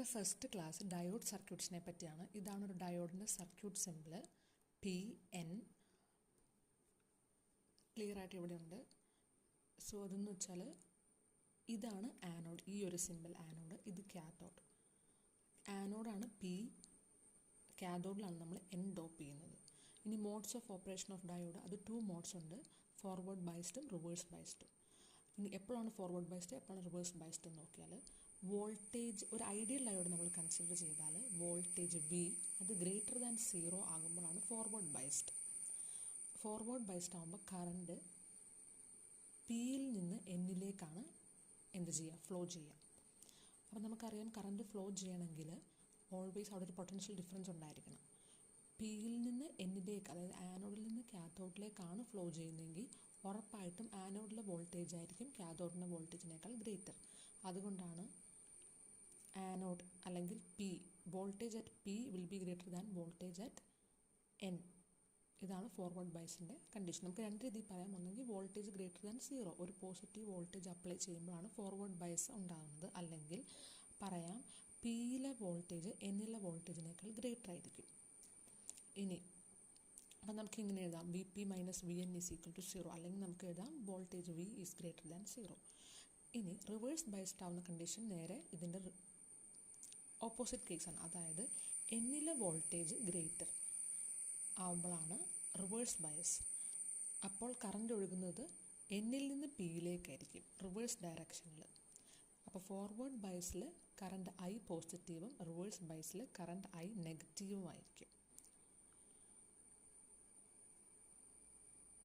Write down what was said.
നമ്മുടെ first class diode സർക്യൂട്ട്സിനെ പറ്റിയാണ്. ഇതാണ് ഒരു ഡയോഡിൻ്റെ സർക്യൂട്ട് സിമ്പിൾ PN. ക്ലിയർ ആയിട്ട് ഇവിടെയുണ്ട്. സോ അതെന്ന് വെച്ചാൽ ഇതാണ് ആനോഡ്, ഈ ഒരു സിമ്പിൾ ആനോഡ്, ഇത് കാത്തോഡ്. ആനോഡാണ് P, കാത്തോഡിലാണ് നമ്മൾ N ഡോപ്പ് ചെയ്യുന്നത്. ഇനി modes of operation of diode, അത് 2 മോഡ്സ് ഉണ്ട്, ഫോർവേഡ് ബൈസ്ഡും റിവേഴ്സ് ബൈസ്ഡും. ഇനി എപ്പോഴാണ് ഫോർവേഡ് ബൈസ്ഡ്, എപ്പോഴാണ് റിവേഴ്സ് ബൈസ്ഡ് എന്ന് നോക്കിയാൽ, വോൾട്ടേജ്, ഒരു ഐഡിയൽ ഡയോഡ് നമ്മൾ കൺസിഡർ ചെയ്താൽ വോൾട്ടേജ് V അത് ഗ്രേറ്റർ ദാൻ 0 ആകുമ്പോഴാണ് ഫോർവേഡ് ബൈസ്ഡ്. ഫോർവേഡ് ബൈസ്ഡ് ആകുമ്പോൾ കറണ്ട് പിയിൽ നിന്ന് എന്നിലേക്കാണ് എന്ത് ചെയ്യുക, ഫ്ലോ ചെയ്യുക. അപ്പോൾ നമുക്കറിയാം കറണ്ട് ഫ്ലോ ചെയ്യണമെങ്കിൽ ഓൾവേസ് അവിടെ ഒരു പൊട്ടൻഷ്യൽ ഡിഫറൻസ് ഉണ്ടായിരിക്കണം. പിയിൽ നിന്ന് എന്നിലേക്ക്, അതായത് ആനോഡിൽ നിന്ന് കാത്തോഡിലേക്കാണ് ഫ്ലോ ചെയ്യുന്നതെങ്കിൽ ഉറപ്പായിട്ടും ആനോഡിലെ വോൾട്ടേജ് ആയിരിക്കും കാത്തോഡിൻ്റെ വോൾട്ടേജിനേക്കാൾ ഗ്രേറ്റർ. അതുകൊണ്ടാണ് ആനോഡ് അല്ലെങ്കിൽ P, voltage at P will be greater than voltage at N. ഇതാണ് ഫോർവേഡ് ബൈസിൻ്റെ കണ്ടീഷൻ. നമുക്ക് രണ്ട് രീതിയിൽ പറയാം. ഒന്നെങ്കിൽ വോൾട്ടേജ് ഗ്രേറ്റർ ദാൻ 0, ഒരു പോസിറ്റീവ് വോൾട്ടേജ് അപ്ലൈ ചെയ്യുമ്പോഴാണ് ഫോർവേഡ് ബൈസ് ഉണ്ടാകുന്നത്. അല്ലെങ്കിൽ പറയാം പിയിലെ വോൾട്ടേജ് എന്നിലെ വോൾട്ടേജിനേക്കാൾ ഗ്രേറ്റർ ആയിരിക്കും. ഇനി അപ്പം നമുക്ക് ഇങ്ങനെ എഴുതാം, VP - VN = 0. അല്ലെങ്കിൽ നമുക്ക് എഴുതാം voltage V is greater than 0. ഇനി റിവേഴ്സ് ബൈസ്ഡ് ആവുന്ന കണ്ടീഷൻ നേരെ ഇതിൻ്റെ ഓപ്പോസിറ്റ് കേസാണ്. അതായത് എന്നിലെ വോൾട്ടേജ് ഗ്രേറ്റർ ആവുമ്പോഴാണ് റിവേഴ്സ് ബയസ്. അപ്പോൾ കറണ്ട് ഒഴുകുന്നത് എന്നിൽ നിന്ന് പിയിലേക്കായിരിക്കും, റിവേഴ്സ് ഡയറക്ഷനിൽ. അപ്പോൾ ഫോർവേഡ് ബയസിൽ കറണ്ട് I പോസിറ്റീവും റിവേഴ്സ് ബയസിൽ കറണ്ട് I നെഗറ്റീവും ആയിരിക്കും.